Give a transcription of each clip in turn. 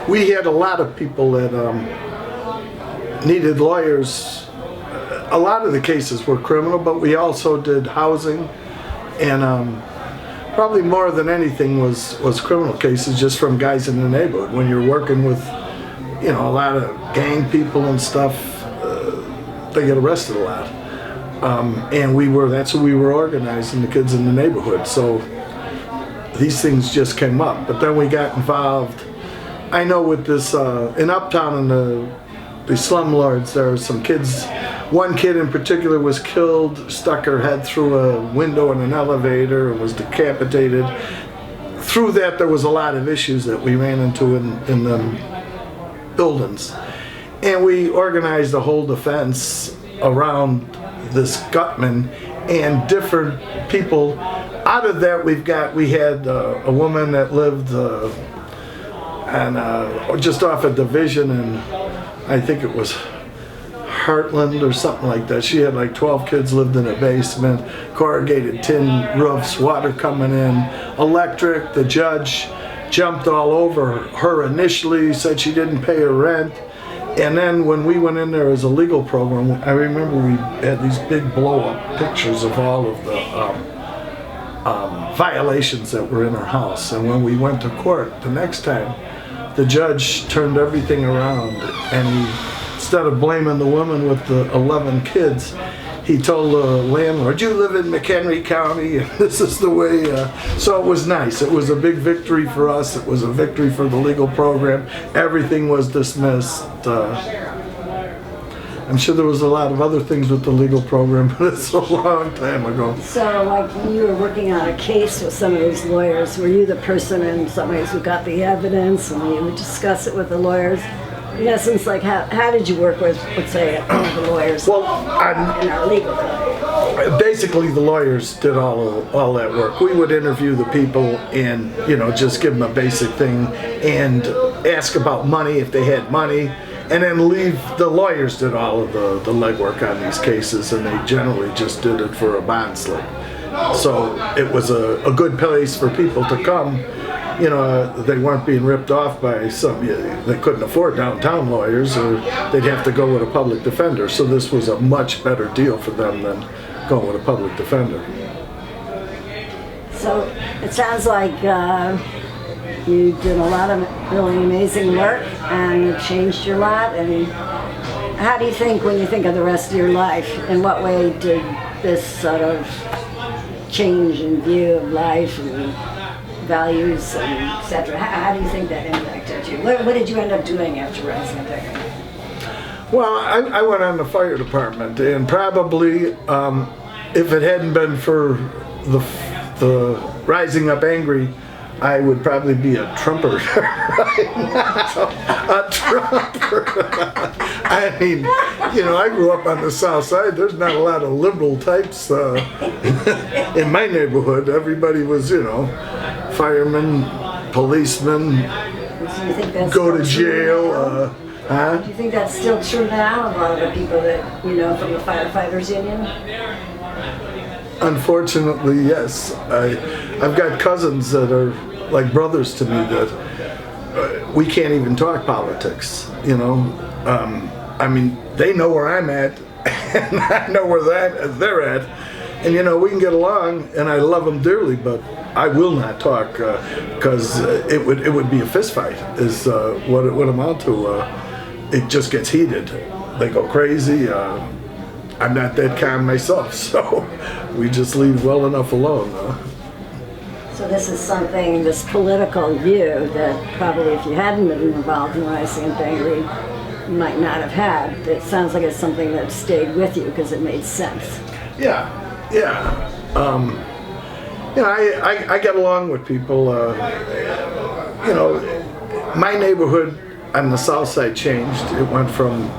we had a lot of people that needed lawyers. A lot of the cases were criminal, but we also did housing, and probably more than anything was criminal cases, just from guys in the neighborhood. When you're working with, a lot of gang people and stuff, they get arrested a lot. And that's what we were organizing, the kids in the neighborhood. So these things just came up. But then we got involved. I know with this, in Uptown in the slumlords, there are some kids. One kid in particular was killed, stuck her head through a window in an elevator and was decapitated. Through that, there was a lot of issues that we ran into in the buildings. And we organized a whole defense around this Gutman and different people. Out of that, we had a woman that lived just off a division, and I think it was Heartland or something like that. She had like 12 kids, lived in a basement, corrugated tin roofs, water coming in, electric. The judge jumped all over her initially, said she didn't pay her rent. And then when we went in there as a legal program, I remember we had these big blow-up pictures of all of the violations that were in her house. And when we went to court the next time, the judge turned everything around, and instead of blaming the woman with the 11 kids, he told the landlord, "You live in McHenry County, and this is the way." So it was nice. It was a big victory for us. It was a victory for the legal program. Everything was dismissed. I'm sure there was a lot of other things with the legal program, but it's a long time ago. So, like, when you were working on a case with some of these lawyers, were you the person in some ways who got the evidence, and you would discuss it with the lawyers? In essence, like, how did you work with, let's say, one of the lawyers in our legal company? Basically, the lawyers did all that work. We would interview the people and, just give them a basic thing and ask about money if they had money, and then leave. The lawyers did all of the legwork on these cases, and they generally just did it for a bond slip. So it was a good place for people to come. They weren't being ripped off by they couldn't afford downtown lawyers, or they'd have to go with a public defender. So this was a much better deal for them than going with a public defender. So it sounds like you did a lot of really amazing work, and it changed your lot. And how do you think, when you think of the rest of your life, in what way did this sort of change in view of life and values, and etc.? How do you think that impacted you? What did you end up doing after Rising Up Angry? Well, I went on the fire department, and probably if it hadn't been for the Rising Up Angry, I would probably be a Trumper right now. A Trumper. I mean, I grew up on the South Side. There's not a lot of liberal types in my neighborhood. Everybody was, firemen, policemen, So you think that's go to still true jail. now? Do you think that's still true now, of all the people that, from the Firefighters Union? Unfortunately, yes. I've got cousins that are like brothers to me that we can't even talk politics, I mean, they know where I'm at, and I know where they're at, and we can get along, and I love them dearly, but I will not talk because it would be a fist fight, is what it would amount to. It just gets heated. They go crazy. I'm not that calm myself, so we just leave well enough alone. So this is something, this political view, that probably if you hadn't been involved in Rising Up Angry, you might not have had. It sounds like it's something that stayed with you because it made sense. Yeah. I get along with people. My neighborhood on the South Side changed. It went from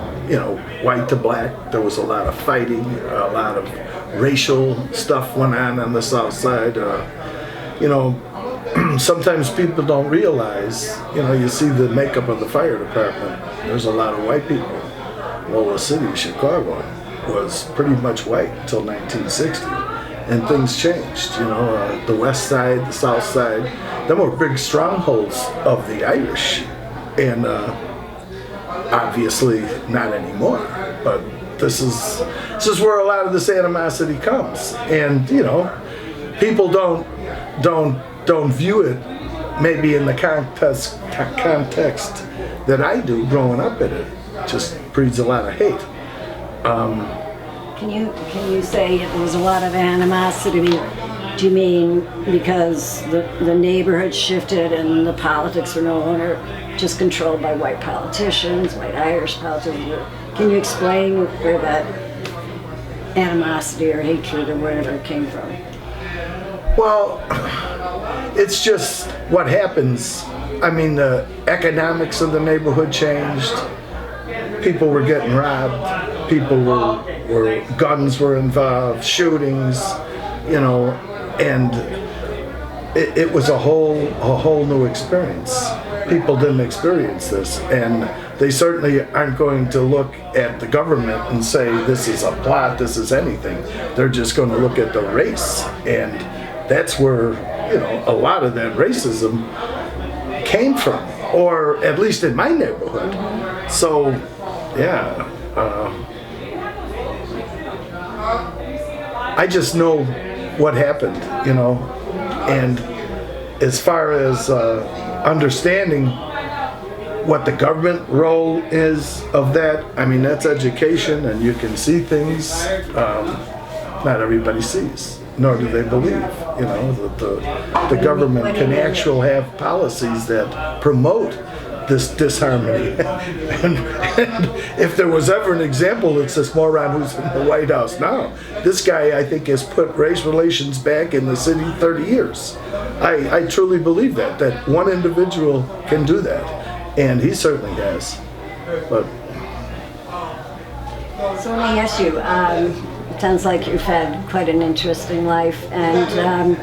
white to black. There was a lot of fighting, a lot of racial stuff went on the South Side. Sometimes people don't realize, you see the makeup of the fire department. There's a lot of white people. Well, the city of Chicago was pretty much white until 1960, and things changed. The West Side, the South Side, them were big strongholds of the Irish. and obviously not anymore. But this is where a lot of this animosity comes, and people don't view it maybe in the context that I do growing up in it. Just breeds a lot of hate. Can you say it was a lot of animosity? Do you mean because the neighborhood shifted and the politics were no longer just controlled by white politicians, white Irish politicians? Can you explain where that animosity or hatred or wherever it came from? Well, it's just what happens. I mean, the economics of the neighborhood changed. People were getting robbed. Guns were involved, shootings, and it was a whole new experience. People didn't experience this, and they certainly aren't going to look at the government and say this is a plot, this is anything. They're just going to look at the race, and that's where a lot of that racism came from, or at least in my neighborhood. So, yeah. I just know what happened, and as far as understanding what the government role is of that, I mean, that's education, and you can see things not everybody sees, nor do they believe, that the government can actually have policies that promote this disharmony. and if there was ever an example, it's this moron who's in the White House now. This guy, I think, has put race relations back in the city 30 years. I truly believe that one individual can do that, and he certainly has. But so let me ask you, it sounds like you've had quite an interesting life, and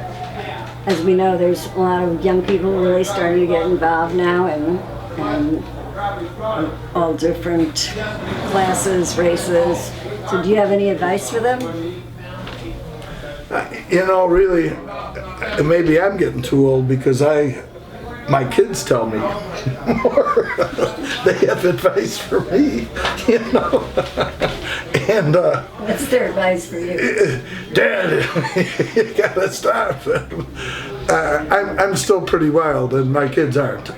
as we know, there's a lot of young people really starting to get involved now, and all different classes, races. So do you have any advice for them? Really, maybe I'm getting too old because my kids tell me more. They have advice for me, And what's their advice for you? Dad, you gotta stop. I'm still pretty wild, and my kids aren't.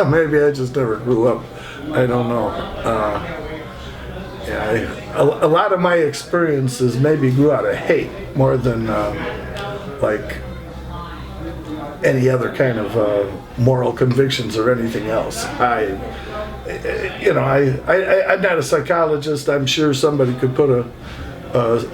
Maybe I just never grew up. I don't know. A lot of my experiences maybe grew out of hate more than like any other kind of moral convictions or anything else. I'm not a psychologist. I'm sure somebody could put a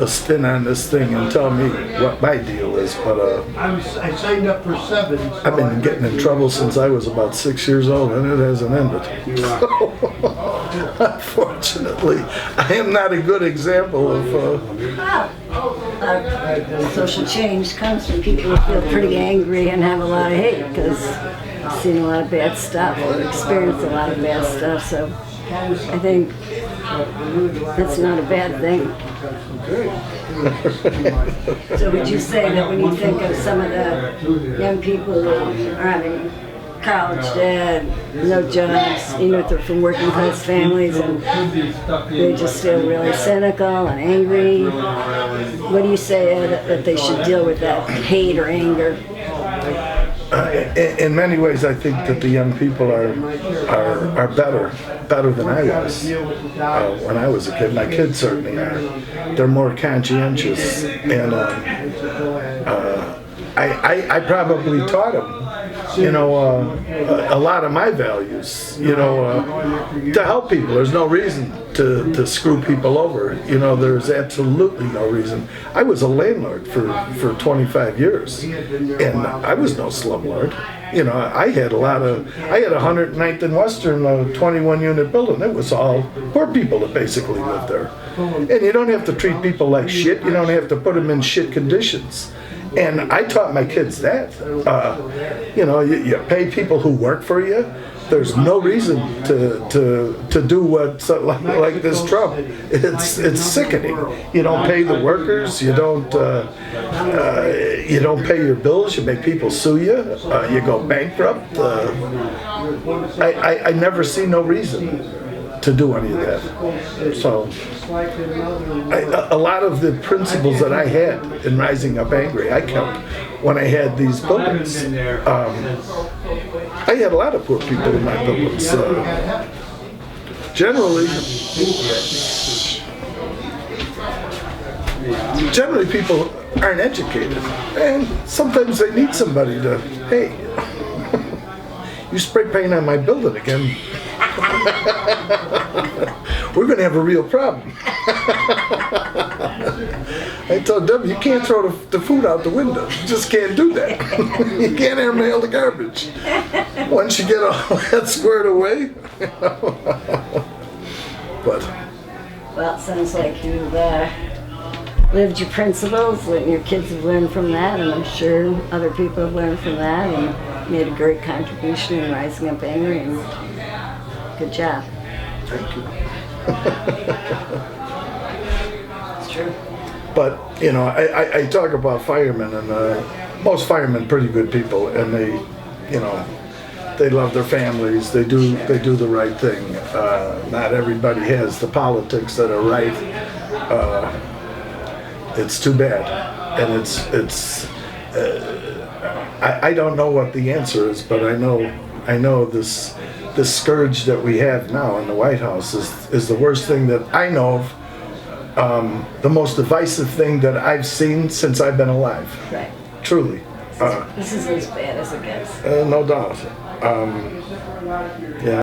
spin on this thing and tell me what my deal is, but I signed up for 7. So I've been getting in trouble since I was about 6 years old, and it hasn't ended. So, unfortunately, I am not a good example of. Social change comes from people who feel pretty angry and have a lot of hate because they've seen a lot of bad stuff or experienced a lot of bad stuff. So I think that's not a bad thing. So would you say that when you think of some of the young people who are having college debt, no jobs, even if they're from working class families, and they just feel really cynical and angry, what do you say that they should deal with that hate or anger? In many ways, I think that the young people are better than I was when I was a kid. My kids certainly are. They're more conscientious, and I probably taught them, a lot of my values, to help people. There's no reason to screw people over. There's absolutely no reason. I was a landlord for 25 years, and I was no slumlord. I had 109th and Western, a 21-unit building. It was all poor people that basically lived there. And you don't have to treat people like shit. You don't have to put them in shit conditions. And I taught my kids that. You pay people who work for you. There's no reason to do what like this Trump. It's sickening. You don't pay the workers. You don't. you don't pay your bills, you make people sue you, you go bankrupt. I never see no reason to do any of that. So a lot of the principles that I had in Rising Up Angry, I kept when I had these buildings. I had a lot of poor people in my buildings. Generally people aren't educated, and sometimes they need somebody to, hey, you spray paint on my building again, we're going to have a real problem. I told Debbie, you can't throw the food out the window. You just can't do that. You can't airmail the garbage. Once you get all that squared away. But. Well, it sounds like you've lived your principles, and your kids have learned from that, and I'm sure other people have learned from that, and made a great contribution in Rising Up Angry, and good job. Thank you. It's true. But, you know, I talk about firemen, and most firemen pretty good people, and they, you know, they love their families, they do the right thing. Not everybody has the politics that are right. It's too bad, and I don't know what the answer is, but I know this scourge that we have now in the White House is the worst thing that I know of. The most divisive thing that I've seen since I've been alive. Right. Truly. This is as bad as it gets. No doubt. Yeah.